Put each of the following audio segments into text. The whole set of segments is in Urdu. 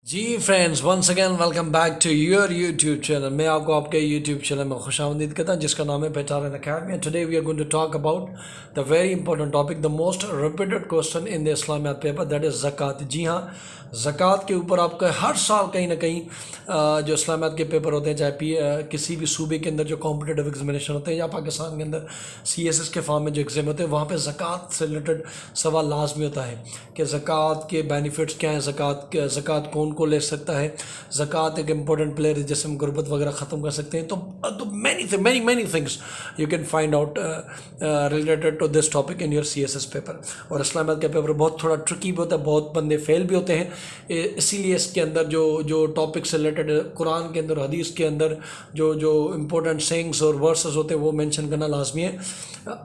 G friends once again welcome back to your YouTube channel. میں آپ کو آپ کے یوٹیوب چینل میں خوش آمدید کرتا ہوں جس کا نام ہے Pehchan academy. Today we are going to talk about the very important topic, the most repeated question in the اسلامیات پیپر, دیٹ از زکوٰۃ. جی ہاں, زکوٰۃ کے اوپر آپ کا ہر سال کہیں نہ کہیں جو اسلامیات کے پیپر ہوتے ہیں, چاہے کسی بھی صوبے کے اندر جو کمپٹیٹیو ایگزامینیشن ہوتے ہیں یا پاکستان کے اندر CSS کے فارم میں جو ایگزام ہوتے ہیں, وہاں پہ زکوٰۃ سے ریلیٹڈ سوال لازمی ہوتا ہے کہ زکوٰۃ کے بینیفٹس کیا ہیں, زکوٰۃ کون کو لے سکتا ہے, زکوٰۃ ایک امپورٹنٹ پلیئر ہے جس سے ہم غربت وغیرہ ختم کر سکتے ہیں. تو many things you can find out related to this topic in your CSS paper. اور اسلامیات کا پیپر بہت تھوڑا ٹرکی بھی ہوتا ہے, بہت بندے فیل بھی ہوتے ہیں, اسی لیے اس کے اندر جو ٹاپک سے ریلیٹڈ قرآن کے اندر, حدیث کے اندر جو امپورٹنٹ سینگس اور ورسز ہوتے ہیں وہ مینشن کرنا لازمی ہے.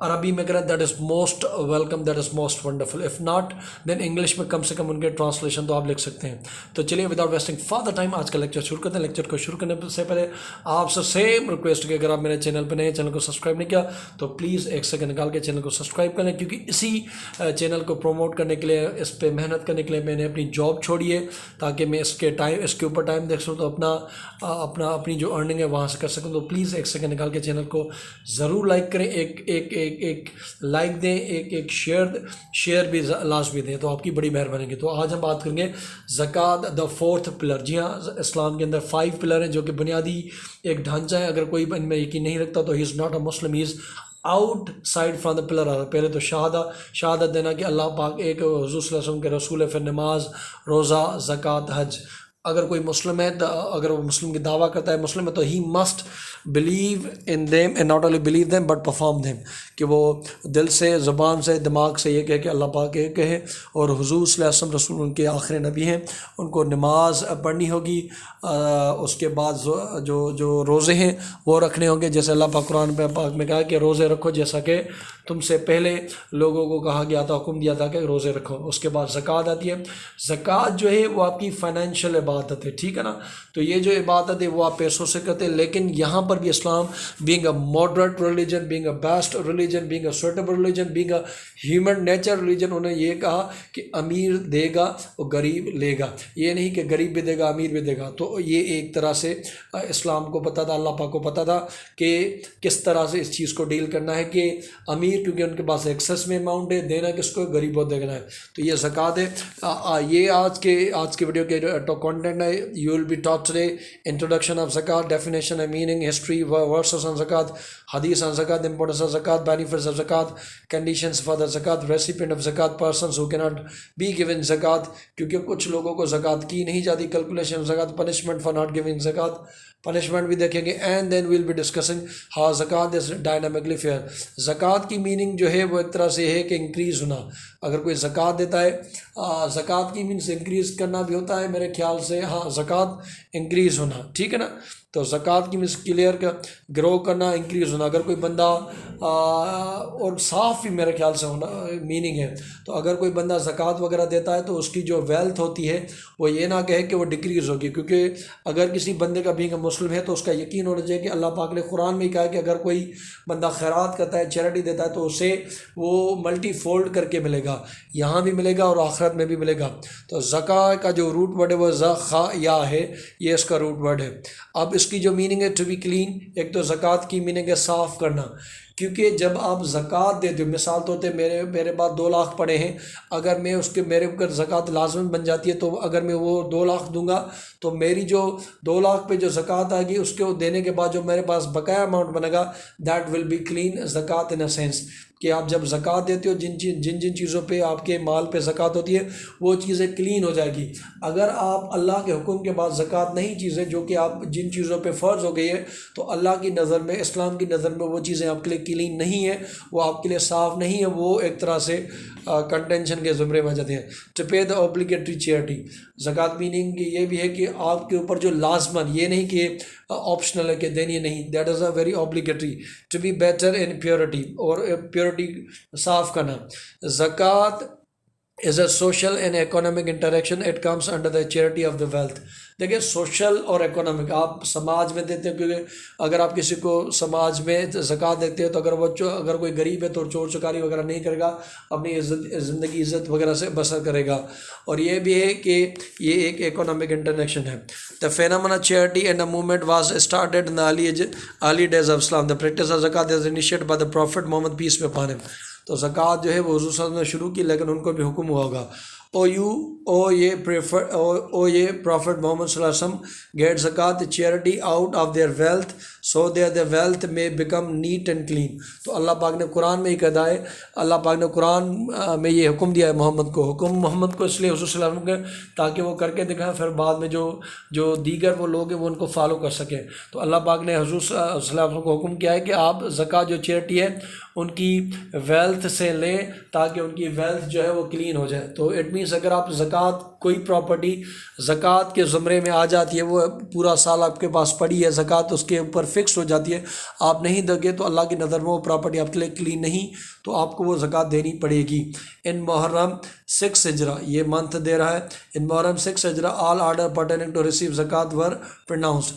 عربی میں کریں that is most welcome, that is most wonderful. If not then English میں کم سے کم ان کے ٹرانسلیشن تو آپ لکھ سکتے ہیں. تو چلیے وداؤٹ ویسٹنگ فار ٹائم آج کا لیکچر شروع کرتے ہیں. لیکچر کو شروع کرنے سے پہلے آپ سے سیم ریکویسٹ کہ اگر آپ میرے چینل پہ نئے, چینل کو سبسکرائب نہیں کیا تو پلیز ایک سیکنڈ نکال کے چینل کو سبسکرائب کر لیں, کیونکہ اسی چینل کو پروموٹ کرنے کے لیے, اس پہ محنت کرنے کے لیے میں نے اپنی جاب چھوڑی ہے تاکہ میں اس کے اوپر ٹائم دیکھ سکوں, تو اپنی جو ارننگ ہے وہاں سے کر سکوں. تو پلیز ایک سیکنڈ نکال کے چینل کو ضرور لائک کریں, ایک لائک دیں, ایک شیئر بھی لازمی دیں, تو آپ کی بڑی مہربانی کی. تو آج ہم بات کریں گے زکوٰۃ دا فورتھ پلر. جی ہاں, اسلام کے اندر 5 پلر ہیں جو کہ بنیادی ایک ڈھانچہ ہے. اگر کوئی ان میں یقین نہیں رکھتا تو he is not a Muslim, he is outside from the pillar. پہلے تو شہادت دینا کہ اللہ پاک ایک, حضور صلی اللہ علیہ وسلم کے رسول ہے, پھر نماز, روزہ, زکوٰۃ, حج. اگر کوئی مسلم ہے, اگر وہ مسلم کی دعویٰ کرتا ہے مسلم ہے, تو he must believe in them, and not only believe them but perform them, کہ وہ دل سے, زبان سے, دماغ سے یہ کہے کہ اللہ پاک ایک ہے اور حضور صلی اللہ علیہ وسلم رسول ان کے آخری نبی ہیں. ان کو نماز پڑھنی ہوگی, اس کے بعد جو روزے ہیں وہ رکھنے ہوں گے, جیسے اللہ پاک قرآن پاک میں کہا کہ روزے رکھو جیسا کہ تم سے پہلے لوگوں کو کہا گیا تھا, حکم دیا تھا کہ روزے رکھو. اس کے بعد زکوٰۃ آتی ہے. زکوٰۃ جو ہے وہ آپ کی فائنینشیل عبادت ہے, ٹھیک ہے نا. تو یہ جو عبادت ہے وہ آپ پیسوں سے کرتے ہیں, لیکن یہاں پر بھی Islam being a moderate religion, being a best religion, being a suitable religion, being a human nature religion, انہیں یہ کہا کہ امیر دے گا اور غریب لے گا, یہ نہیں کہ غریب بھی دے گا امیر بھی دے گا. تو یہ ایک طرح سے اسلام کو پتہ تھا, اللہ پاک کو پتہ تھا کہ کس طرح سے اس چیز کو ڈیل کرنا ہے, کہ امیر کیونکہ ان کے پاس ایکسیس میں اماؤنٹ ہے, دینا کس کو, غریب کو دینا ہے. تو یہ زکوٰۃ ہے. یہ آج کے ویڈیو کے کنٹینٹ ہے. You will be talk today introduction of زکوٰۃ, definition and meaning, history, verses on زکوٰۃ, حدیث آن زکوٰۃ, امپورٹنس آف زکوٰۃ, بینیفٹس آف زکوٰۃ, کنڈیشنز فار دا زکوٰۃ, ریسیپینٹ آف زکوٰۃ, persons who cannot be given زکوٰۃ, کیونکہ کچھ لوگوں کو زکوٰۃ کی نہیں جاتی, کیلکولیشن آف زکوٰۃ, پنشمنٹ فار ناٹ گیونگ زکوٰۃ, پنشمنٹ بھی دیکھیں گے. And then will be discussing how زکوٰۃ از ڈائنامکلی فیئر. زکوٰۃ کی میننگ جو ہے وہ ایک طرح سے ہے کہ انکریز ہونا. اگر کوئی زکوٰۃ دیتا ہے, زکوٰۃ کی مینس انکریز کرنا بھی ہوتا ہے میرے خیال سے, ہاں زکوٰۃ انکریز ہونا, ٹھیک ہے نا. تو زکوٰۃ کی مینس کلیئر کا گرو کرنا, انکریز ہونا. اگر کوئی بندہ اور صاف بھی میرے خیال سے ہونا میننگ ہے. تو اگر کوئی بندہ زکوٰۃ وغیرہ دیتا ہے تو اس کی جو ویلتھ ہوتی ہے وہ یہ نہ کہے کہ وہ ڈکریز ہوگی, کیونکہ اگر کسی بندے کا بینگ مسلم ہے تو اس کا یقین ہونا چاہیے کہ اللہ پاک نے قرآن میں ہی کہا کہ اگر کوئی بندہ خیرات کرتا ہے, چیریٹی دیتا ہے, تو اسے وہ ملٹی فولڈ کر کے ملے گا, یہاں بھی ملے گا اور آخرت میں بھی ملے گا. تو زکوٰۃ کا جو روٹ ورڈ ہے وہ یا ہے, یہ اس کا روٹ ورڈ ہے. اب اس کی جو میننگ ہے ٹو بی کلین, ایک تو زکوٰۃ کی میننگ ہے صاف کرنا, کیونکہ جب آپ زکوٰۃ دیتے ہو, مثال تو ہوتے میرے پاس 2 لاکھ پڑے ہیں, اگر میں اس کے میرے اوپر زکوٰۃ لازم بن جاتی ہے, تو اگر میں وہ 2 لاکھ دوں گا تو میری جو 2 لاکھ پہ جو زکوٰۃ آئے گی اس کو دینے کے بعد جو میرے پاس بقایا اماؤنٹ بنے گا, دیٹ ول بی کلین زکوٰۃ ان اے سینس, کہ آپ جب زکوٰۃ دیتے ہو جن چیزوں پہ آپ کے مال پہ زکوٰۃ ہوتی ہے وہ چیزیں کلین ہو جائے گی. اگر آپ اللہ کے حکم کے بعد زکوٰۃ نہیں چیزیں جو کہ آپ جن چیزوں پہ فرض ہو گئی ہے, تو اللہ کی نظر میں, اسلام کی نظر میں وہ چیزیں آپ کے لیے کلین نہیں ہیں, وہ آپ کے لیے صاف نہیں ہے, وہ ایک طرح سے کنٹینشن کے زمرے میں جاتے ہیں. To pay the obligatory charity, زکوٰۃ میننگ یہ بھی ہے کہ آپ کے اوپر جو لازمن, یہ نہیں کہ آپشنل ہے کہ دینی نہیں, that is a very obligatory. To be better in purity, اور پیورٹی صاف کرنا. زکوٰۃ is a social and economic interaction. It comes under the charity of the wealth. دیکھیں سوشل اور اکنامک آپ سماج میں دیتے ہیں، کیونکہ اگر آپ کسی کو سماج میں زکوٰۃ دیتے ہیں تو اگر کوئی غریب ہے تو چور چکاری وغیرہ نہیں کرے گا، اپنی زندگی عزت وغیرہ سے بسر کرے گا. اور یہ بھی ہے کہ یہ ایک اکنامک انٹرنیکشن ہے. The phenomena charity and the movement was started in the early days of Islam. The practice of zakat is initiated by the Prophet Muhammad, peace be upon him. تو زکوٰۃ جو ہے وہ حضور صلی اللہ علیہ وسلم نے شروع کی، لیکن ان کو بھی حکم ہوا ہوگا. یہ Prophet Muhammad صلی اللہ علیہ وسلم get zakat charity out of their wealth so that their wealth may become neat and clean. تو اللہ پاک نے قرآن میں ہی کہا ہے، اللہ پاک نے قرآن میں یہ حکم دیا ہے محمد کو اس لیے حضور صلی اللہ علیہ وسلم کے، تاکہ وہ کر کے دکھائیں، پھر بعد میں جو دیگر وہ لوگ ہیں وہ ان کو فالو کر سکیں. تو اللہ پاک نے حضور صلی اللہ علیہ وسلم کو حکم کیا ہے کہ آپ زکوٰۃ جو چیریٹی ہے ان کی ویلتھ سے لیں تاکہ ان کی ویلتھ جو ہے وہ کلین ہو جائے. تو اٹ مینس اگر آپ زکوٰۃ کوئی پراپرٹی زکوٰۃ کے زمرے میں آ جاتی ہے، وہ پورا سال آپ کے پاس پڑی ہے، زکوٰۃ اس کے اوپر فکس ہو جاتی ہے، آپ نہیں دو گے تو اللہ کی نظر میں وہ پراپرٹی آپ کے لیے کلین نہیں، تو آپ کو وہ زکوٰۃ دینی پڑے گی. ان محرم 6 ہجرہ یہ منتھ دے رہا ہے. ان محرم 6 ہجرہ all order pertaining to receive زکوٰۃ ور پروناؤنسڈ.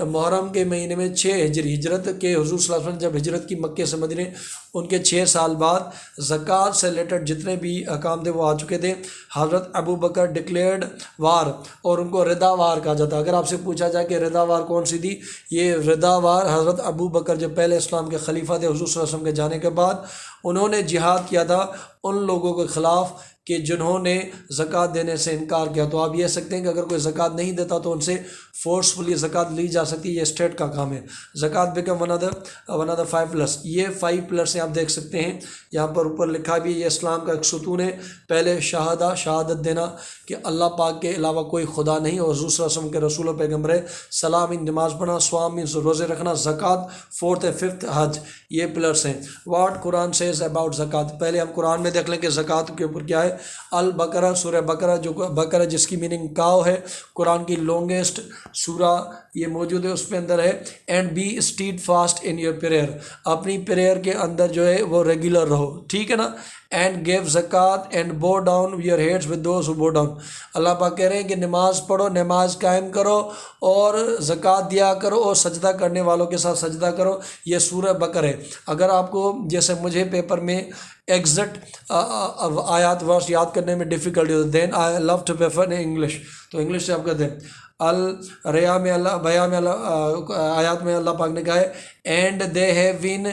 محرم کے مہینے میں 6 ہجری ہجرت کے حضور صلی اللہ علیہ وسلم جب ہجرت کی مکے سے مدینے، ان کے 6 سال بعد زکوٰۃ سے ریلیٹڈ جتنے بھی احکام تھے وہ آ چکے تھے. حضرت ابو بکر ڈکلیئرڈ وار، اور ان کو ردا وار کہا جاتا ہے. اگر آپ سے پوچھا جائے کہ ردا وار کون سی تھی، یہ ردا وار حضرت ابو بکر جو پہلے اسلام کے خلیفہ تھے حضور صلی اللہ علیہ وسلم کے جانے کے بعد، انہوں نے جہاد کیا تھا ان لوگوں کے خلاف کہ جنہوں نے زکوٰۃ دینے سے انکار کیا. تو آپ یہ سکتے ہیں کہ اگر کوئی زکوٰۃ نہیں دیتا تو ان سے فورسفلی زکوٰۃ لی جا سکتی ہے، یہ اسٹیٹ کا کام ہے. زکوٰۃ become one of the 5 plus. یہ 5 پلس آپ دیکھ سکتے ہیں یہاں پر اوپر لکھا بھی، یہ اسلام کا ایک ستون ہے. پہلے شہادت دینا کہ اللہ پاک کے علاوہ کوئی خدا نہیں، اور حضور صلی اللہ علیہ وسلم کے رسول و پیغمبر ہے. سلام نماز پڑھنا، سوام روزے رکھنا، زکوٰۃ 4th and 5th حج، یہ پلرس ہیں. واٹ قرآن سیز اباؤٹ زکوٰۃ. پہلے ہم قرآن میں دیکھ لیں کہ زکوٰۃ کے اوپر کیا ہے. البقرہ، سورہ بقرہ، جو بقرہ جس کی میننگ کاؤ ہے، قرآن کی لانگیسٹ سورہ یہ موجود ہے، اس پہ اندر ہے. And be steadfast in your prayer. اپنی پریئر کے اندر جو ہے وہ ریگولر رہو، ٹھیک ہے نا. اینڈ گیو زکوٰۃ اینڈ بو down your heads with those who بو ڈاؤن. اللہ پاک کہہ رہے ہیں کہ نماز پڑھو، نماز قائم کرو اور زکوٰۃ دیا کرو اور سجدہ کرنے والوں کے ساتھ سجدہ کرو. یہ سورہ بقرہ ہے. اگر آپ کو جیسے مجھے پیپر میں ایگزیکٹ آیات ورس یاد کرنے میں ڈیفیکلٹی ہوتی ہے، then I love to prefer in English. تو انگلش سے آپ کہتے ہیں الریا میں آیات میں اللہ پاک نے کہا ہے and they have been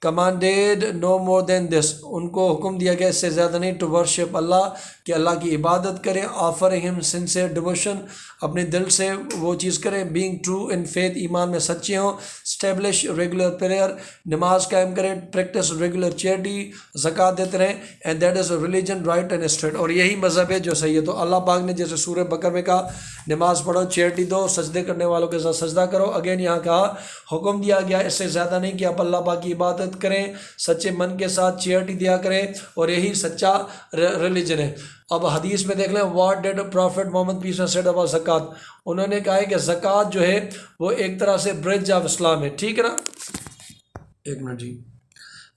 commanded no more than this. ان کو حکم دیا گیا اس سے زیادہ نہیں، ٹو ورشپ اللہ، کہ اللہ کی عبادت کریں. آفر ہم سنسیئر ڈیووشن، اپنے دل سے وہ چیز کریں. بینگ ٹرو ان فیتھ، ایمان میں سچے ہوں. اسٹیبلش ریگولر پریئر، نماز قائم کریں. پریکٹس ریگولر چیریٹی، زکوٰۃ دیتے رہیں. And that is religion right and straight. اور یہی مذہب ہے جو صحیح ہے. تو اللہ پاک نے جیسے سورہ بقرہ میں کہا نماز پڑھو، چیریٹی دو، سجدے کرنے والوں کے ساتھ سجدہ کرو. اگین یہاں کہا حکم دیا گیا اس سے زیادہ نہیں کہ آپ اللہ پاک کی عبادت کریں، سچے من کے ساتھ چیریٹی دیا کریں، اور یہی سچا ریلیجن ہے. اب حدیث میں دیکھ لیں what did prophet Muhammad peace said about زکوٰۃ. انہوں نے کہا ہے کہ زکوٰۃ جو ہے وہ ایک طرح سے برج آف اسلام ہے، ٹھیک ہے نا. ایک منٹ جی.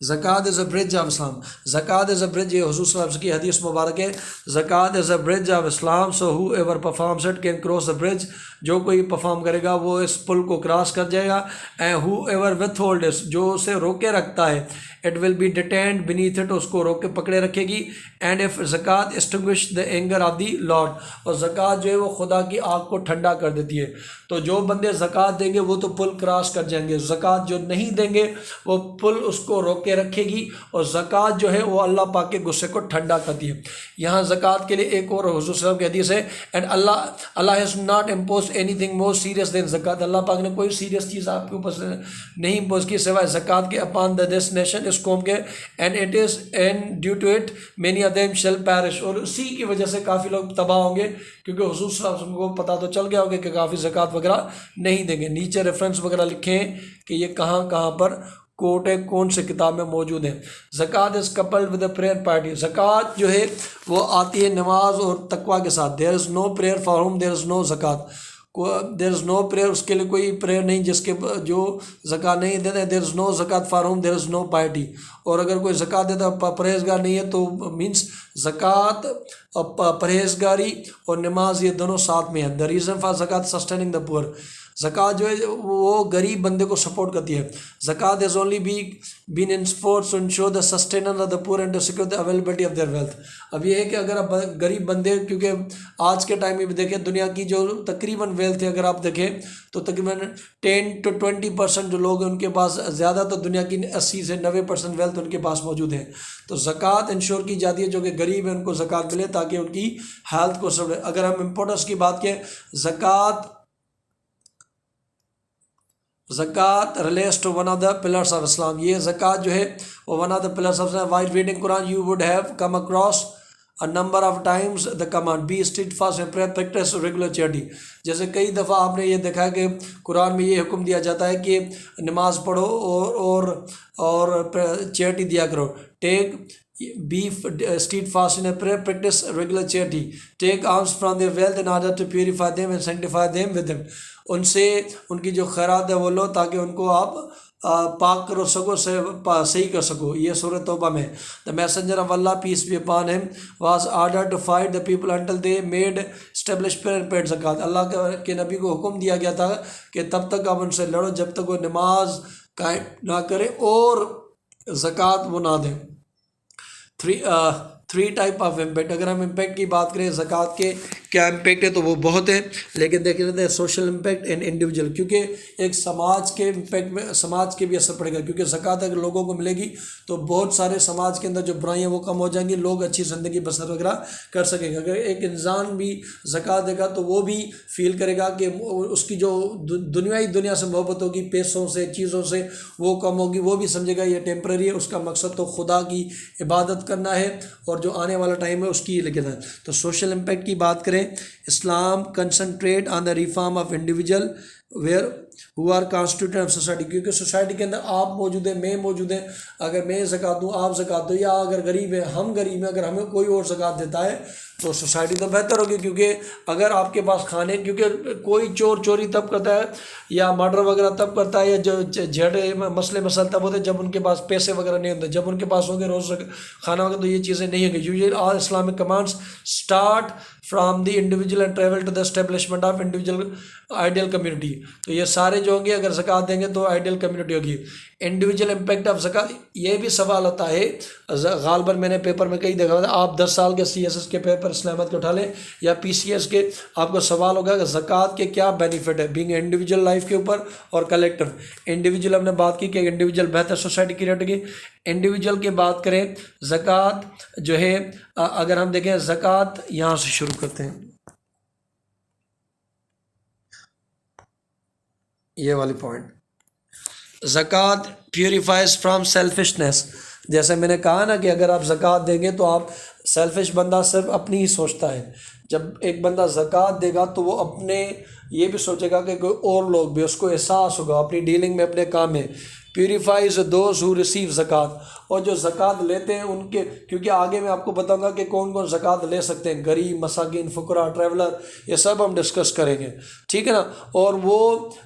زکوٰۃ از اے برج آف اسلام. زکوٰۃ از اے برج، یہ حضور صلی اللہ علیہ وسلم کی حدیث مبارک ہے. زکوٰۃ is a bridge of Islam so whoever performs it can cross the bridge. جو کوئی پرفارم کرے گا وہ اس پل کو کراس کر جائے گا. And whoever withhold it, جو اسے روکے رکھتا ہے، it will be detained beneath it, اس کو روک کے پکڑے رکھے گی. اینڈ اف زکوٰۃ extinguish the anger of the lord, اور زکوٰۃ جو ہے وہ خدا کی آگ کو ٹھنڈا کر دیتی ہے. تو جو بندے زکوٰۃ دیں گے وہ تو پل کراس کر جائیں گے. زکوٰۃ جو نہیں دیں گے وہ پل اس کو روک کے رکھے گی، اور زکوٰۃ جو ہے وہ اللہ پاک کے غصے کو ٹھنڈا کرتی ہے. یہاں زکوٰۃ کے لیے ایک اور حضور صلی اللہ علیہ وسلم کی حدیث ہے. اینڈ اللہ has not imposed anything more serious than زکوٰۃ. اللہ پاک نے کوئی سیریس چیز آپ کے اوپر نہیں امپوز کی سوائے زکوٰۃ کے اپان دا دس نیشن، اس قوم کے. And it is and due to it many of them shall perish, اور اسی کی وجہ سے کافی لوگ تباہ ہوں گے، کیونکہ حضور صلی اللہ علیہ وسلم کو پتہ تو چل گیا ہوگا کہ کافی زکوٰۃ وغیرہ نہیں دیں گے. نیچے ریفرنس وغیرہ لکھیں کہ یہ کہاں پر کوٹ ہے، کون سے کتاب میں موجود ہیں. زکوٰۃ is coupled with a prayer party. زکوٰۃ جو ہے وہ آتی ہے نماز اور تقویٰ کے ساتھ. دیر is know prayer for whom there is no زکوٰۃ. دیر از نو پریئر، اس کے لیے کوئی پریئر نہیں جس کے جو زکوٰۃ نہیں دیتا ہے. دیر از نو زکوٰۃ for whom there is no piety. اور اگر کوئی زکوٰۃ دیتا پرہیزگار نہیں ہے تو مینس زکوٰۃ پرہیزگاری اور نماز یہ دونوں ساتھ میں ہیں. دا ریزن فار زکوٰۃ سسٹیننگ دا پور. زکوٰۃ جو ہے وہ غریب بندے کو سپورٹ کرتی ہے. زکوٰۃ is only been enforced to ensure the sustenance of the poor and to secure the availability of their wealth. اب یہ ہے کہ اگر آپ غریب بندے، کیونکہ آج کے ٹائم میں بھی دیکھیں دنیا کی جو تقریباً ویلتھ ہے اگر آپ دیکھیں تو تقریباً 10 to 20% جو لوگ ہیں ان کے پاس، زیادہ تو دنیا کی 80 سے 90% ویلتھ ان کے پاس موجود ہے. تو زکوٰۃ انشور کی جاتی ہے جو کہ غریب ہیں ان کو زکوٰۃ ملے تاکہ ان کی ہیلتھ کو سب. اگر ہم امپورٹنس کی بات کریں، زکوٰۃ relates to one of the pillars of Islam. یہ زکوٰۃ جو ہے وہ one of the pillars of Islam. While reading قرآن you would have come across a number of times the command be steadfast and practice regular charity. جیسے کئی دفعہ آپ نے یہ دیکھا کہ قرآن میں یہ حکم دیا جاتا ہے کہ نماز پڑھو اور چیریٹی دیا کرو. ٹیک be steadfast in a prayer, practice regular charity, take alms from their wealth in order to purify them and sanctify them with them. ان سے ان کی جو خیرات ہے وہ لو تاکہ ان کو آپ پاک کرو سکو، صحیح کر سکو. یہ سورۃ توبہ میں. The messenger of Allah, peace be upon him, was ordered to fight the people until they made established prayer and paid zakat. اللہ کے نبی کو حکم دیا گیا تھا کہ تب تک آپ ان سے لڑو جب تک وہ نماز قائم نہ کرے اور زکوٰۃ وہ نہ دیں. Three type of impact. اگر ہم امپیکٹ کی بات کریں زکوٰۃ کے کیا امپیکٹ ہے تو وہ بہت ہے، لیکن دیکھ لیتے ہیں سوشل امپیکٹ اینڈ انڈیویجول، کیونکہ ایک سماج کے امپیکٹ میں سماج کے بھی اثر پڑے گا. کیونکہ زکوٰۃ اگر لوگوں کو ملے گی تو بہت سارے سماج کے اندر جو برائیاں وہ کم ہو جائیں گی، لوگ اچھی زندگی بسر وغیرہ کر سکیں گے. اگر ایک انسان بھی زکوٰۃ دے گا تو وہ بھی فیل کرے گا کہ اس کی جو دنیا سے محبت ہوگی، پیسوں سے، چیزوں سے، وہ کم ہوگی. وہ بھی سمجھے گا یہ ٹیمپرری ہے، اس کا مقصد تو خدا کی عبادت کرنا ہے اور جو آنے والا ٹائم ہے اس کی لکھنا ہے. تو سوشل امپیکٹ کی بات کریں، Islam concentrate on the reform of individual where who are constitute of society. کیونکہ سوسائٹی کے اندر آپ موجود ہیں، میں موجود ہیں. اگر میں زکوٰۃ دوں، آپ زکوٰۃ دو، یا اگر غریب ہے ہم غریب ہیں، اگر ہمیں کوئی اور زکوٰۃ دیتا ہے تو سوسائٹی تو بہتر ہوگی. کیونکہ اگر آپ کے پاس کھانے، کیونکہ کوئی چوری تب کرتا ہے یا مرڈر وغیرہ تب کرتا ہے، یا جو جھڑے مسئلہ تب ہوتے ہیں جب ان کے پاس پیسے وغیرہ نہیں ہوتے. جب ان کے پاس ہوں گے روز کھانا وغیرہ تو یہ چیزیں نہیں ہوں گی. Usually all Islamic commands start from the individual and travel to the establishment of individual ideal community. تو یہ سارے جو ہوں گے اگر زکوٰۃ دیں گے تو آئیڈیل کمیونٹی ہوگی. انڈیویجول امپیکٹ آف زکوٰۃ، یہ بھی سوال ہوتا ہے غالباً میں نے پیپر میں کئی دیکھا تھا. آپ 10 سال کے CSS کے پیپر اسلامت کے اٹھا لیں یا PCS کے، آپ کو سوال ہوگا کہ زکوٰۃ کے کیا بینیفٹ ہے بینگ انڈیویجول لائف کے اوپر اور کلیکٹیو. انڈیویجول ہم نے بات کی کہ انڈیویجول بہتر سوسائٹی کریٹ ہوگی. انڈیویجول کی بات کریں، زکوٰۃ جو ہے اگر ہم دیکھیں زکوٰۃ یہاں سے شروع کرتے ہیں، یہ والی پوائنٹ. زکوٰۃ پیوریفائز فرام سیلفشنس. جیسے میں نے کہا نا کہ اگر آپ زکوٰۃ دیں گے تو آپ سیلفش بندہ صرف اپنی ہی سوچتا ہے. جب ایک بندہ زکوٰۃ دے گا تو وہ اپنے یہ بھی سوچے گا کہ کوئی اور لوگ بھی، اس کو احساس ہوگا اپنی ڈیلنگ میں، اپنے کام میں. پیوریفائز دوز ہو ریسیو زکوٰۃ. اور جو زکوٰۃ لیتے ہیں ان کے، کیونکہ آگے میں آپ کو بتاؤں گا کہ کون کون زکوٰۃ لے سکتے ہیں، غریب، مساکین، فقراء، ٹریولر، یہ سب ہم ڈسکس کریں گے، ٹھیک ہے نا. اور وہ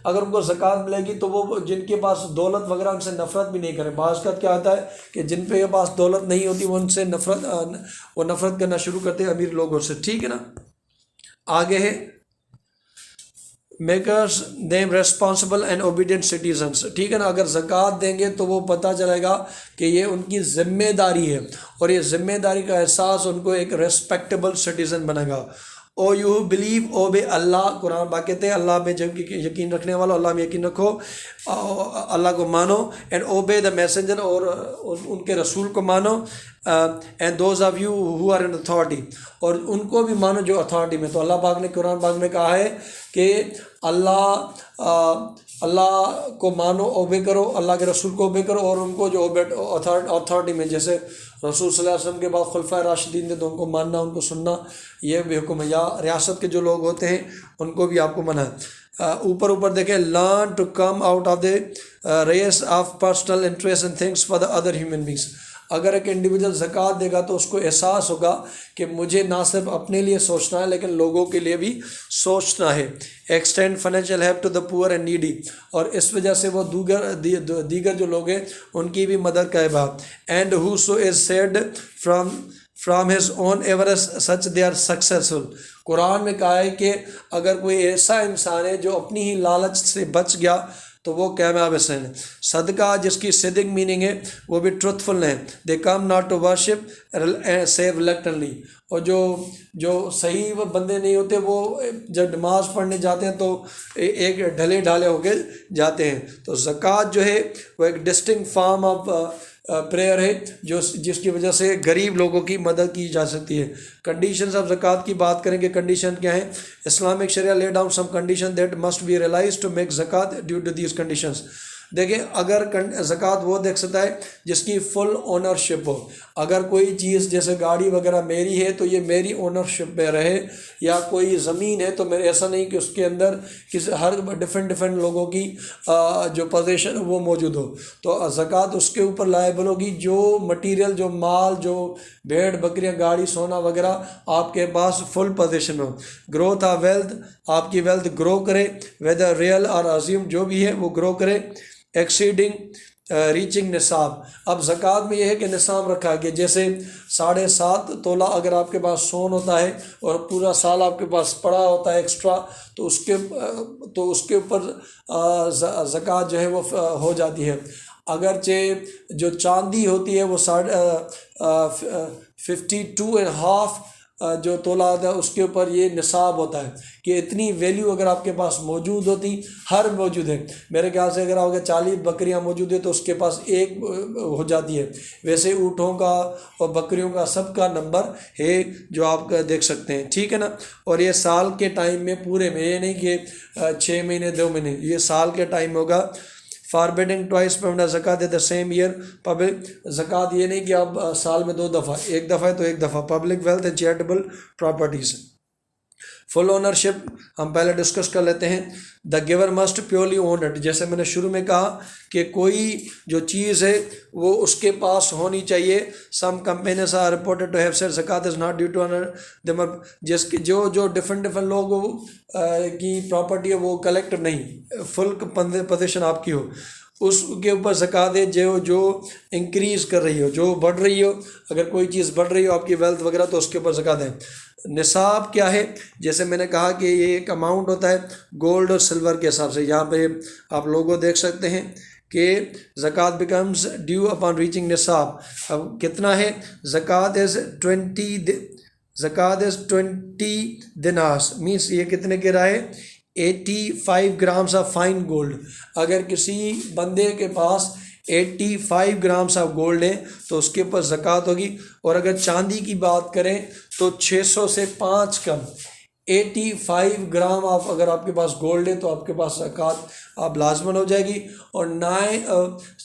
اگر ان کو زکوٰۃ ملے گی تو وہ جن کے پاس دولت وغیرہ ان سے نفرت بھی نہیں کریں. بعض کا کیا ہوتا ہے کہ جن پہ پاس دولت نہیں ہوتی وہ ان سے نفرت کرنا شروع کرتے ہیں امیر لوگوں سے، ٹھیک ہے نا. آگے ہے makers them responsible and obedient citizens. ٹھیک ہے نا. اگر زکوٰۃ دیں گے تو وہ پتہ چلے گا کہ یہ ان کی ذمہ داری ہے، اور یہ ذمہ داری کا احساس ان کو ایک ریسپیکٹیبل سٹیزن بنے گا. او یو بلیو اوبے اللہ. قرآن پاک کہتے ہیں اللہ میں جب یقین رکھنے والو، اللہ میں یقین رکھو، اللہ کو مانو. اینڈ اوبے دا میسنجر، اور ان کے رسول کو مانو. And those of you who are in authority, اور ان کو بھی مانو جو اتھارٹی میں. تو اللہ پاک نے قرآن پاک میں کہا ہے کہ اللہ کو مانو، اوبے کرو، اللہ کے رسول کو اوبے کرو، اور ان کو جو اتھارٹی میں، جیسے رسول صلی اللہ علیہ وسلم کے بعد خلفائے راشدین تھے تو ان کو ماننا، ان کو سننا، یہ بھی حکم ہے. یا ریاست کے جو لوگ ہوتے ہیں ان کو بھی آپ کو منع ہے. اوپر دیکھیں، learn to come out of the race of personal interest and things for the other human beings. اگر ایک انڈیویجول زکوٰۃ دے گا تو اس کو احساس ہوگا کہ مجھے نہ صرف اپنے لیے سوچنا ہے لیکن لوگوں کے لیے بھی سوچنا ہے. Extend financial help to the poor and needy, اور اس وجہ سے وہ دیگر جو لوگ ہیں ان کی بھی مدد کرے گا. And whoso is saved from his own avarice such they are successful. قرآن میں کہا ہے کہ اگر کوئی ایسا انسان ہے جو اپنی ہی لالچ سے بچ گیا تو وہ کامیاب ہے. صدقہ جس کی صدق میننگ ہے وہ بھی ٹروتھفل ہے. They come not to worship save reluctantly, اور جو صحیح بندے نہیں ہوتے وہ جب نماز پڑھنے جاتے ہیں تو ایک ڈھلے ڈھالے ہو کے جاتے ہیں. تو زکوٰۃ جو ہے وہ ایک ڈسٹنکٹ فارم آف پریئر ہے جس کی وجہ سے غریب لوگوں کی مدد کی جا سکتی ہے. کنڈیشنز آف زکوٰۃ کی بات کریں کہ کنڈیشن کیا ہیں. اسلامک شریعہ lay down some condition that must be realize to make زکوٰۃ ڈیو ٹو دیز کنڈیشنز. دیکھیں اگر زکوٰۃ وہ دیکھ سکتا ہے جس کی فل اونرشپ ہو. اگر کوئی چیز جیسے گاڑی وغیرہ میری ہے تو یہ میری اونرشپ میں رہے, یا کوئی زمین ہے تو میرے ایسا نہیں کہ اس کے اندر ہر ڈفرینٹ لوگوں کی جو پوزیشن وہ موجود ہو. تو زکوٰۃ اس کے اوپر لائبل ہوگی جو مٹیریل, جو مال, جو بھیڑ بکریاں, گاڑی, سونا وغیرہ آپ کے پاس فل پوزیشن ہو. گروتھ آف ویلتھ, آپ کی ویلتھ گرو کرے, ویدر ریئل اور عظیم جو بھی ہے وہ گرو کرے. ایکسیڈنگ ریچنگ نصاب. اب زکوٰۃ میں یہ ہے کہ نصاب رکھا ہے کہ جیسے 7.5 تولہ اگر آپ کے پاس سون ہوتا ہے اور پورا سال آپ کے پاس پڑا ہوتا ہے ایکسٹرا, تو اس کے اوپر زکوٰۃ جو ہے وہ ہو جاتی ہے. اگرچہ جو چاندی ہوتی ہے وہ 52.5 جو تولہ ہوتا ہے اس کے اوپر یہ نصاب ہوتا ہے کہ اتنی ویلیو اگر آپ کے پاس موجود ہوتی, ہر موجود ہے. میرے خیال سے اگر آپ کے 40 بکریاں موجود ہیں تو اس کے پاس ایک ہو جاتی ہے. ویسے اونٹوں کا اور بکریوں کا سب کا نمبر ہے جو آپ دیکھ سکتے ہیں, ٹھیک ہے نا. اور یہ سال کے ٹائم میں پورے میں, یہ نہیں کہ 6 مہینے 2 مہینے, یہ سال کے ٹائم ہوگا. فاربیڈنگ ٹوائس پیمنٹ زکوٰۃ at the same year. Public زکوٰۃ یہ نہیں کہ آپ سال میں 2 دفعہ, ایک دفعہ ہے تو ایک دفعہ. Public wealth and charitable properties. Full ownership ہم پہلے ڈسکس کر لیتے ہیں. The giver must purely own it. جیسے میں نے شروع میں کہا کہ کوئی جو چیز ہے وہ اس کے پاس ہونی چاہیے. Some companies are reported to have said زکوٰۃ is not due to honour them, جس کی جو ڈفرینٹ لوگوں کی پراپرٹی ہے وہ کلیکٹ نہیں, فل پوزیشن آپ کی ہو, اس کے اوپر زکوٰۃ ہے جو انکریز کر رہی ہو, جو بڑھ رہی ہو. اگر کوئی چیز بڑھ رہی ہو آپ کی ویلتھ وغیرہ تو اس کے اوپر زکوٰۃ ہے. نصاب کیا ہے؟ جیسے میں نے کہا کہ یہ ایک اماؤنٹ ہوتا ہے گولڈ اور سلور کے حساب سے. یہاں پہ آپ لوگوں دیکھ سکتے ہیں کہ زکوٰۃ بیکمز ڈیو اپان ریچنگ نصاب. اب کتنا ہے؟ زکوٰۃ از 20 دینارز, مینس یہ کتنے کے رہا ہے؟ 85 گرامس آف فائن گولڈ. اگر کسی بندے کے پاس 85 گرامس آف گولڈ ہیں تو اس کے اوپر زکوٰۃ ہوگی. اور اگر چاندی کی بات کریں تو 600 سے 5 کم. 85 گرام اگر آپ کے پاس گولڈ ہے تو آپ کے پاس زکوٰۃ آپ لازمن ہو جائے گی. اور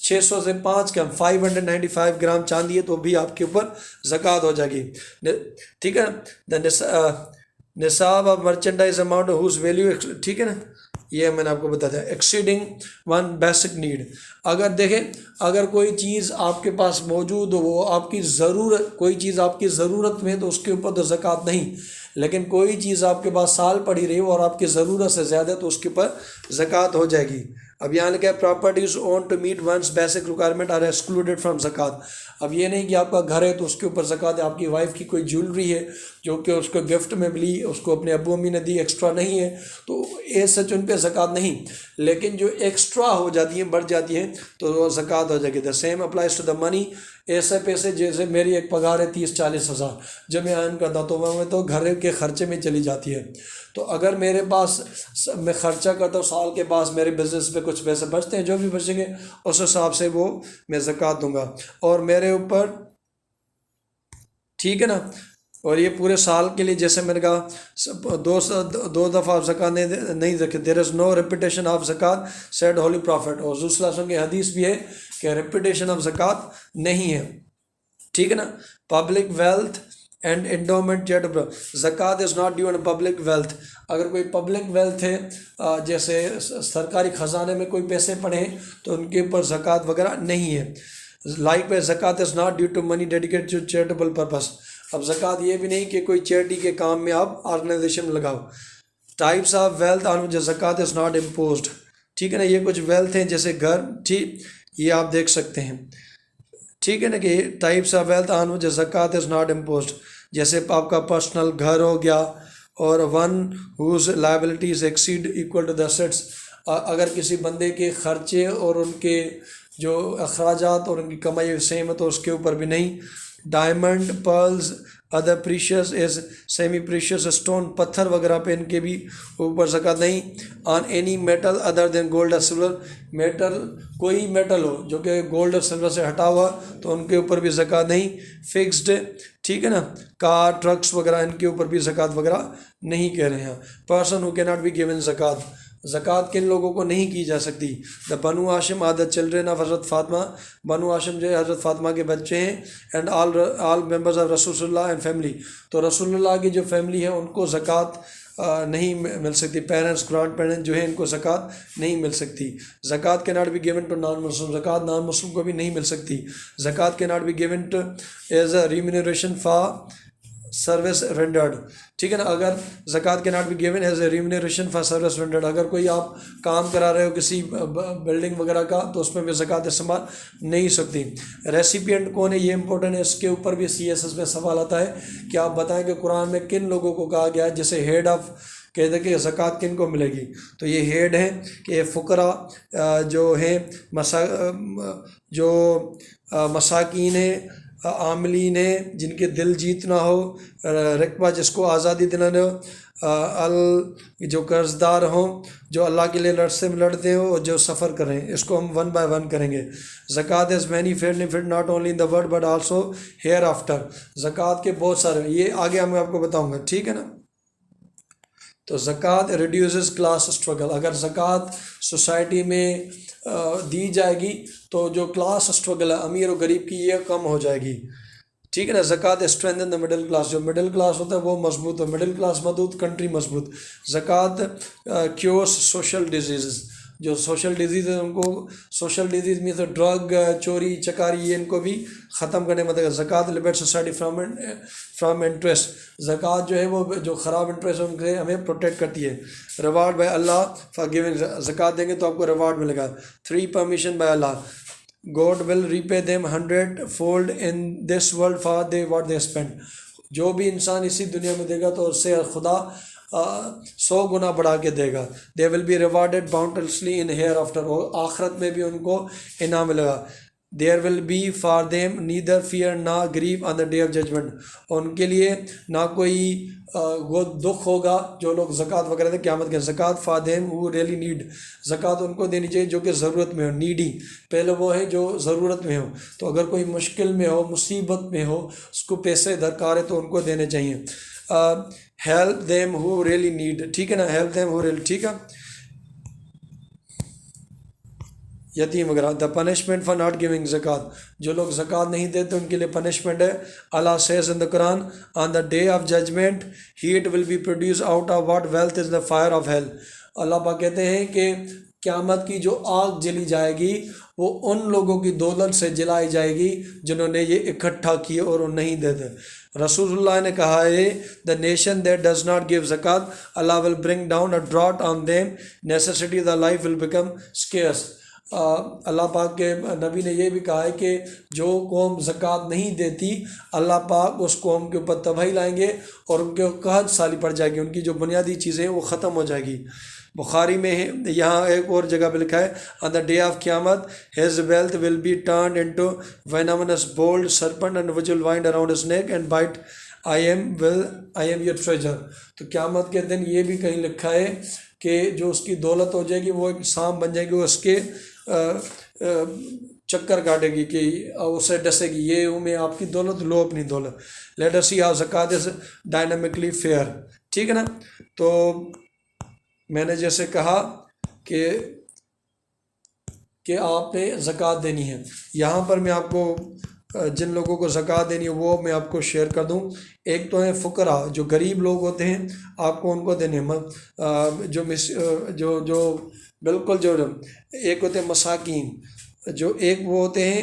600 سے 5 کم 595 گرام چاندی ہے تو بھی آپ کے اوپر زکوٰۃ ہو جائے گی, ٹھیک ہے نا. نصاب of merchandise amount whose value, ٹھیک ہے نا, یہ میں نے آپ کو بتا دیا. Exceeding one basic need. اگر دیکھیں اگر کوئی چیز آپ کے پاس موجود ہو, وہ آپ کی ضرورت, کوئی چیز آپ کی ضرورت میں تو اس کے اوپر تو زکوٰۃ نہیں. لیکن کوئی چیز آپ کے پاس سال پڑی رہی ہو اور آپ کی ضرورت سے زیادہ تو اس کے اوپر زکوٰۃ ہو جائے گی. اب یہاں لکھا ہے properties own to meet one's basic requirement are excluded from زکوٰۃ. اب یہ نہیں کہ آپ کا گھر ہے تو اس کے اوپر زکوٰۃ ہے. آپ کی وائف کی کوئی جیولری ہے جو کہ اس کو گفٹ میں ملی, اس کو اپنے ابو امی نے دی, ایکسٹرا نہیں ہے تو ایز سچ ان پہ زکوٰۃ نہیں. لیکن جو ایکسٹرا ہو جاتی ہیں, بڑھ جاتی ہیں تو وہ زکوٰۃ ہو جائے گی. The same applies to the money. ایسے پیسے جیسے میری ایک پگار ہے 30-40 ہزار, جب میں ارن کرتا ہوں تو میں تو گھر کے خرچے میں چلی جاتی ہے. تو اگر میرے پاس میں خرچہ کرتا ہوں, سال کے پاس میرے بزنس پہ کچھ پیسے بچتے ہیں, جو بھی بچیں گے اس حساب سے وہ میں زکوٰۃ دوں گا. اور میرے اوپر, ٹھیک ہے نا. اور یہ پورے سال کے لیے جیسے میں نے کہا 2 دفعہ آپ زکوٰۃ نہیں رکھے. دیر از نو ریپیٹیشن آف زکوٰۃ سیڈ ہولی پرافٹ. اور حضور صلی اللہ علیہ وسلم کی حدیث بھی ہے کہ ریپیٹیشن آف زکوٰۃ نہیں ہے, ٹھیک ہے نا. Public wealth and endowment charitable. زکوٰۃ is not due on public wealth. اگر کوئی پبلک ویلتھ ہے, جیسے سرکاری خزانے میں کوئی پیسے پڑے ہیں تو ان کے اوپر زکوٰۃ وغیرہ نہیں ہے. لائک بائی زکوٰۃ is not due to money dedicate to charitable purpose. اب زکوٰۃ یہ بھی نہیں کہ کوئی چیریٹی کے کام میں آپ آرگنائزیشن میں لگاؤ. ٹائپس آف ویلتھ آن وچ زکوٰۃ از ناٹ امپوزڈ. ٹھیک ہے نا, یہ کچھ ویلتھ ہیں جیسے گھر, ٹھیک, یہ آپ دیکھ سکتے ہیں. ٹھیک ہے نا کہ ٹائپس آف ویلتھ آن وچ زکوٰۃ از ناٹ امپوزڈ, جیسے آپ کا پرسنل گھر ہو گیا, اور one whose liabilities exceed equal to the assets. اگر کسی بندے کے خرچے اور ان کے جو اخراجات اور ان کی کمائی سیم ہے تو اس کے اوپر بھی نہیں. Diamond, pearls, other precious is semi precious stone, پتھر وغیرہ پہ ان کے بھی اوپر زکوٰۃ نہیں. On any metal other than gold اور سلور, میٹل کوئی میٹل ہو جو کہ گولڈ اور سلور سے ہٹا ہوا تو ان کے اوپر بھی زکوٰۃ نہیں. فکسڈ, ٹھیک ہے نا, کار, ٹرکس وغیرہ ان کے اوپر بھی زکوٰۃ وغیرہ نہیں کہہ رہے ہیں. پرسن ہو کی ناٹ بی گیون زکوٰۃ, زکوٰۃ کن لوگوں کو نہیں کی جا سکتی. دا بنو ہاشم آر دا چلڈرن آف حضرت فاطمہ, بنو ہاشم جو ہے حضرت فاطمہ کے بچے ہیں. اینڈ آل ممبرز آف رسول اللہ اینڈ فیملی, تو رسول اللہ کی جو فیملی ہے ان کو زکوٰۃ نہیں مل سکتی. پیرنٹس, گرانڈ پیرنٹس جو ہے ان کو زکوٰۃ نہیں مل سکتی. زکوٰۃ کے not be given to non Muslim, زکوٰۃ نان مسلم کو بھی نہیں مل سکتی. زکوٰۃ کے not be given to as a remuneration for service rendered. ٹھیک ہے نا, اگر زکوٰۃ کے not be given as a remuneration for service rendered, اگر کوئی آپ کام کرا رہے ہو کسی بلڈنگ وغیرہ کا تو اس میں بھی زکوٰۃ استعمال نہیں سکتی. ریسیپینٹ کون ہے یہ امپورٹنٹ ہے, اس کے اوپر بھی CSS میں سوال آتا ہے کہ آپ بتائیں کہ قرآن میں کن لوگوں کو کہا گیا ہے, جیسے ہیڈ آف کہتے ہیں کہ زکوٰۃ کن کو ملے گی, تو یہ ہیڈ ہیں کہ یہ فقراء جو ہیں, جو مساکین ہیں, عاملین ہیں جن کے دل جیتنا ہو, رقبہ جس کو آزادی دلانا ہو, جو قرض دار ہوں, جو اللہ کے لیے لڑتے میں لڑتے ہوں, اور جو سفر کریں. اس کو ہم ون بائی ون کریں گے. زکوٰۃ is many benefit not only in the world but also hereafter. زکوٰۃ کے بہت سارے, یہ آگے میں آپ کو بتاؤں گا, ٹھیک ہے نا. تو زکوٰۃ ریڈیوسز کلاس اسٹرگل, اگر زکوٰۃ سوسائٹی میں دی جائے گی تو جو کلاس اسٹرگل ہے امیر و غریب کی یہ کم ہو جائے گی. ٹھیک ہے نا. زکوٰۃ اسٹرینتھن دا مڈل کلاس, جو مڈل کلاس ہوتا ہے وہ مضبوط ہو, مڈل کلاس مضبوط کنٹری مضبوط. زکوٰۃ کیورس سوشل ڈیزیزز, جو سوشل ڈیزیز ہے ان کو, سوشل ڈیزیز میں تو ڈرگ, چوری چکاری, یہ ان کو بھی ختم کرنے میں. زکوٰۃ لبریٹ سوسائٹی فرام انٹرسٹ, زکوٰۃ جو ہے وہ جو خراب انٹرسٹ ہے ان سے ہمیں پروٹیکٹ کرتی ہے. Reward by Allah for giving, زکوٰۃ دیں گے تو آپ کو ریوارڈ ملے گا. 3 permission by Allah, God will repay them 100-fold in this world for what they spend. جو بھی انسان اسی دنیا میں دے گا تو اس سے خدا 100 گنا بڑھا کے دے گا. They will be rewarded bountifully in hereafter, اور آخرت میں بھی ان کو انعام ملے گا. There will be for them neither fear nor grief on the day of judgment. ان کے لیے نہ کوئی وہ دکھ ہوگا جو لوگ زکوٰۃ وغیرہ دے قیامت کے. زکوٰۃ for them who really need, زکوٰۃ ان کو دینی چاہیے جو کہ ضرورت میں ہو. نیڈی, پہلے وہ ہے جو ضرورت میں ہو, تو اگر کوئی مشکل میں ہو, مصیبت میں ہو, اس کو پیسے درکار ہے تو ان کو دینے چاہیے. help them who really need, ٹھیک ہے نا, help them who really, ٹھیک ہے. یتیم وغیرہ. The punishment for not giving زکوٰۃ, جو لوگ زکوٰۃ نہیں دیتے ان کے لیے پنشمنٹ ہے. اللہ سیز ان دا قرآن, on the day of judgement heat will be produce out of what wealth is the fire of hell. اللہ پاک کہتے ہیں کہ قیامت کی جو آگ جلی جائے گی وہ ان لوگوں کی دولت سے جلائی جائے گی جنہوں نے یہ اکٹھا کیے اور وہ نہیں دیتے. رسول اللہ نے کہا ہے, the nation that does not give زکوٰۃ اللہ will bring down a drought on them, necessity the life will become scarce. اللہ پاک کے نبی نے یہ بھی کہا ہے کہ جو قوم زکوٰۃ نہیں دیتی اللہ پاک اس قوم کے اوپر تباہی لائیں گے اور ان کے قحط سالی پڑ جائے گی, ان کی جو بنیادی چیزیں ہیں وہ ختم ہو جائے گی. بخاری میں ہے, یہاں ایک اور جگہ پہ لکھا ہے, آن دا ڈے آف قیامت his wealth will be turned into venomous bald serpent and which will wind around his neck and bite I am your treasure. تو قیامت کے دن یہ بھی کہیں لکھا ہے کہ جو اس کی دولت ہو جائے گی وہ ایک سام بن جائے گی, وہ اس کے چکر کاٹے گی کہ اسے ڈسے گی, یہ ہوں میں آپ کی دولت, لو اپنی دولت. لیٹ اس سی ہاؤ زکوٰۃ از ڈائنامکلی فیئر, ٹھیک ہے نا. تو میں نے جیسے کہا کہ آپ نے زکوٰۃ دینی ہے. یہاں پر میں آپ کو جن لوگوں کو زکوٰۃ دینی ہے وہ میں آپ کو شیئر کر دوں. ایک تو ہیں فقراء, جو غریب لوگ ہوتے ہیں آپ کو ان کو دینے, جو بالکل جو ایک ہوتے ہیں مساکین, جو ایک وہ ہوتے ہیں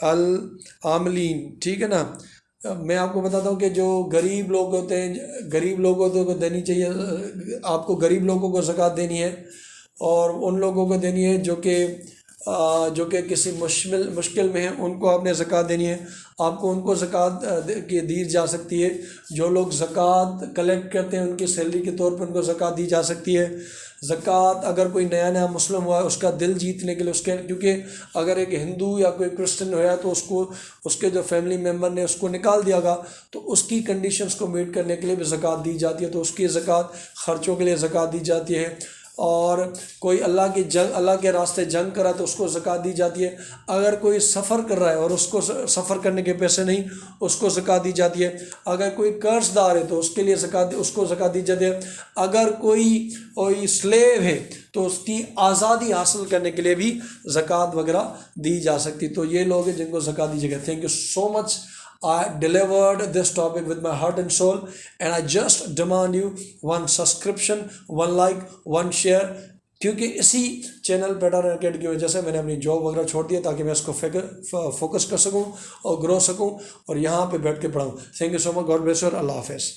العاملین، ٹھیک ہے نا. میں آپ کو بتاتا ہوں کہ جو غریب لوگ ہوتے ہیں، غریب لوگوں کو دینی چاہیے، آپ کو غریب لوگوں کو زکوٰۃ دینی ہے، اور ان لوگوں کو دینی ہے جو کہ کسی مشکل میں ہیں، ان کو آپ نے زکوٰۃ دینی ہے. آپ کو ان کو زکوٰۃ دی جا سکتی ہے. جو لوگ زکوٰۃ کلیکٹ کرتے ہیں ان کی سیلری کے طور پر ان کو زکوٰۃ دی جا سکتی ہے. زکوٰۃ اگر کوئی نیا مسلم ہوا ہے اس کا دل جیتنے کے لیے، کیونکہ اگر ایک ہندو یا کوئی کرسچن ہوا تو اس کے جو فیملی ممبر نے اس کو نکال دیا گا، تو اس کی کنڈیشنز کو میٹ کرنے کے لیے بھی زکوٰۃ دی جاتی ہے. تو اس کی زکوٰۃ خرچوں کے لیے زکوٰۃ دی جاتی ہے. اور کوئی اللہ کے راستے جنگ کرا تو اس کو زکوٰۃ دی جاتی ہے. اگر کوئی سفر کر رہا ہے اور اس کو سفر کرنے کے پیسے نہیں، اس کو زکوٰۃ دی جاتی ہے. اگر کوئی قرض دار ہے تو اس کے لیے اس کو زکوٰۃ دی جاتی ہے. اگر کوئی سلیو ہے تو اس کی آزادی حاصل کرنے کے لیے بھی زکوٰۃ وغیرہ دی جا سکتی. تو یہ لوگ ہیں جن کو زکوٰۃ دی جائے گا. Thank you so much. I delivered this topic with my heart and soul, and I just demand you one subscription, one like, one share. کیونکہ اسی چینل پیٹر ایجوکیٹ کی وجہ سے میں نے اپنی جاب وغیرہ چھوڑ دیا تاکہ میں اس کو فوکس کر سکوں اور گرو سکوں اور یہاں پہ بیٹھ کے پڑھاؤں. Thank you so much. God bless you. اللہ حافظ.